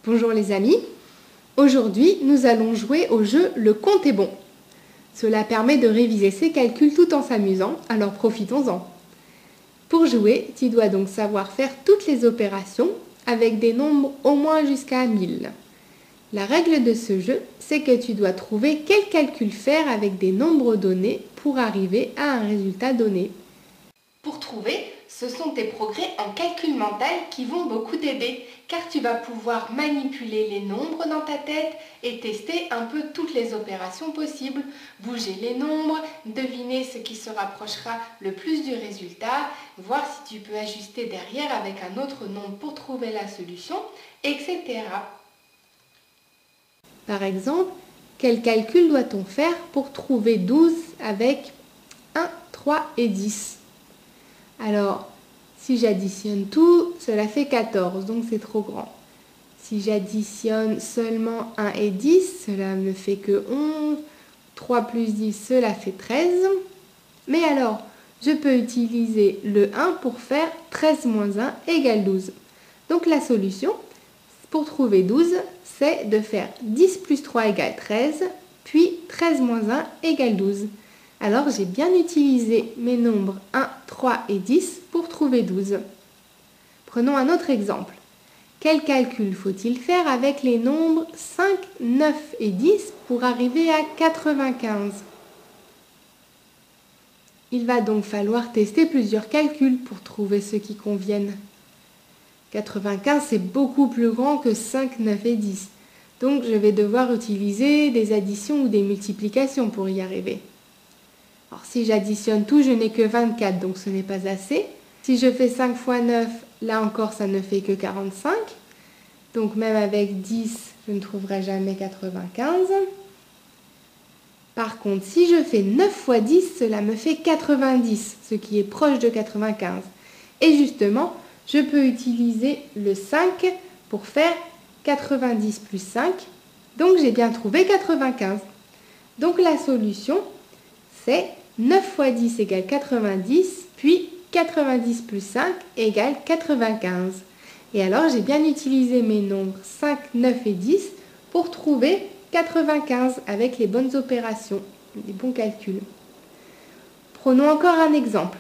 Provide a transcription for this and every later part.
Bonjour les amis, aujourd'hui nous allons jouer au jeu Le compte est bon. Cela permet de réviser ses calculs tout en s'amusant, alors profitons-en. Pour jouer, tu dois donc savoir faire toutes les opérations avec des nombres au moins jusqu'à 1000. La règle de ce jeu, c'est que tu dois trouver quel calcul faire avec des nombres donnés pour arriver à un résultat donné. Pour trouver, ce sont tes progrès en calcul mental qui vont beaucoup t'aider, car tu vas pouvoir manipuler les nombres dans ta tête et tester un peu toutes les opérations possibles, bouger les nombres, deviner ce qui se rapprochera le plus du résultat, voir si tu peux ajuster derrière avec un autre nombre pour trouver la solution, etc. Par exemple, quel calcul doit-on faire pour trouver 12 avec 1, 3 et 10 ? Alors, si j'additionne tout, cela fait 14, donc c'est trop grand. Si j'additionne seulement 1 et 10, cela ne fait que 11. 3 plus 10, cela fait 13. Mais alors, je peux utiliser le 1 pour faire 13 moins 1 égale 12. Donc la solution, pour trouver 12, c'est de faire 10 plus 3 égale 13, puis 13 moins 1 égale 12. Alors j'ai bien utilisé mes nombres 1, 3 et 10 pour trouver 12. Prenons un autre exemple. Quel calcul faut-il faire avec les nombres 5, 9 et 10 pour arriver à 95 ? Il va donc falloir tester plusieurs calculs pour trouver ceux qui conviennent. 95, c'est beaucoup plus grand que 5, 9 et 10. Donc je vais devoir utiliser des additions ou des multiplications pour y arriver. Alors si j'additionne tout, je n'ai que 24, donc ce n'est pas assez. Si je fais 5 fois 9, là encore, ça ne fait que 45. Donc même avec 10, je ne trouverai jamais 95. Par contre, si je fais 9 fois 10, cela me fait 90, ce qui est proche de 95. Et justement, je peux utiliser le 5 pour faire 90 plus 5. Donc j'ai bien trouvé 95. Donc la solution, c'est 9 fois 10 égale 90, puis 90 plus 5 égale 95. Et alors, j'ai bien utilisé mes nombres 5, 9 et 10 pour trouver 95 avec les bonnes opérations, les bons calculs. Prenons encore un exemple.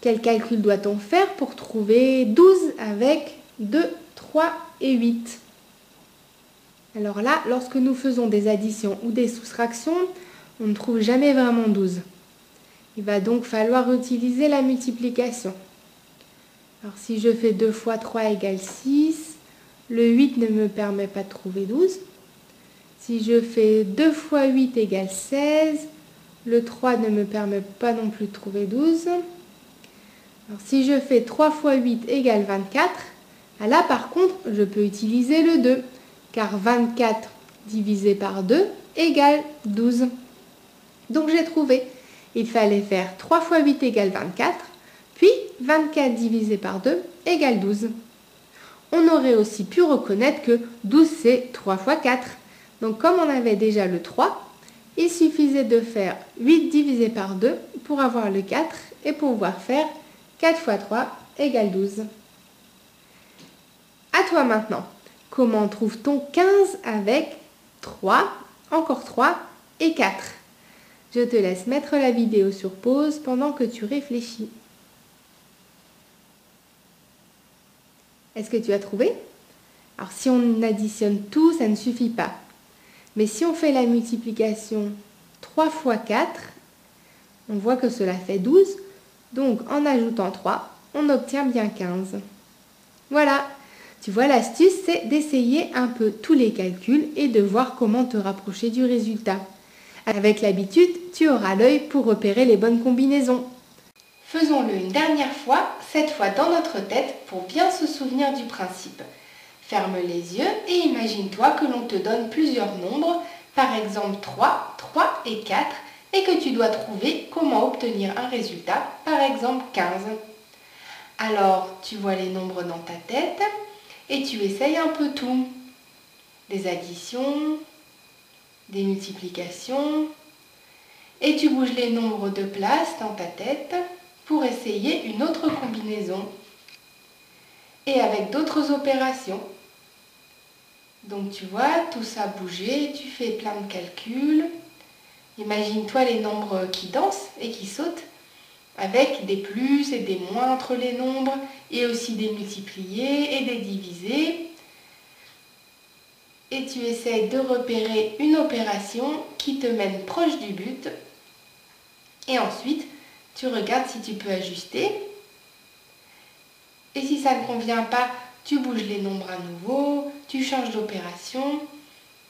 Quel calcul doit-on faire pour trouver 12 avec 2, 3 et 8 ? Alors là, lorsque nous faisons des additions ou des soustractions, on ne trouve jamais vraiment 12. Il va donc falloir utiliser la multiplication. Alors si je fais 2 fois 3 égale 6, le 8 ne me permet pas de trouver 12. Si je fais 2 fois 8 égale 16, le 3 ne me permet pas non plus de trouver 12. Alors si je fais 3 fois 8 égale 24, là par contre je peux utiliser le 2, car 24 divisé par 2 égale 12. Donc j'ai trouvé. Il fallait faire 3 fois 8 égale 24, puis 24 divisé par 2 égale 12. On aurait aussi pu reconnaître que 12 c'est 3 fois 4. Donc comme on avait déjà le 3, il suffisait de faire 8 divisé par 2 pour avoir le 4 et pouvoir faire 4 fois 3 égale 12. À toi maintenant. Comment trouve-t-on 15 avec 3, encore 3 et 4 ? Je te laisse mettre la vidéo sur pause pendant que tu réfléchis. Est-ce que tu as trouvé ? Alors si on additionne tout, ça ne suffit pas. Mais si on fait la multiplication 3 fois 4, on voit que cela fait 12. Donc en ajoutant 3, on obtient bien 15. Voilà, tu vois l'astuce, c'est d'essayer un peu tous les calculs et de voir comment te rapprocher du résultat. Avec l'habitude, tu auras l'œil pour repérer les bonnes combinaisons. Faisons-le une dernière fois, cette fois dans notre tête, pour bien se souvenir du principe. Ferme les yeux et imagine-toi que l'on te donne plusieurs nombres, par exemple 3, 3 et 4, et que tu dois trouver comment obtenir un résultat, par exemple 15. Alors, tu vois les nombres dans ta tête et tu essayes un peu tout. Des additions, des multiplications, et tu bouges les nombres de place dans ta tête pour essayer une autre combinaison et avec d'autres opérations. Donc tu vois, tout ça bouger, tu fais plein de calculs. Imagine-toi les nombres qui dansent et qui sautent, avec des plus et des moins entre les nombres, et aussi des multipliés et des divisés. Et tu essaies de repérer une opération qui te mène proche du but. Et ensuite, tu regardes si tu peux ajuster. Et si ça ne convient pas, tu bouges les nombres à nouveau, tu changes d'opération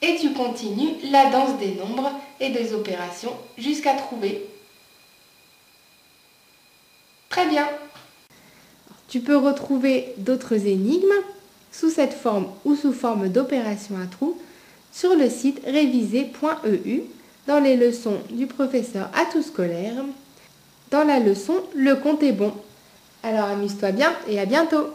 et tu continues la danse des nombres et des opérations jusqu'à trouver. Très bien. Tu peux retrouver d'autres énigmes sous cette forme ou sous forme d'opération à trous sur le site réviser.eu dans les leçons du professeur à tout scolaire, dans la leçon Le compte est bon. Alors amuse-toi bien et à bientôt.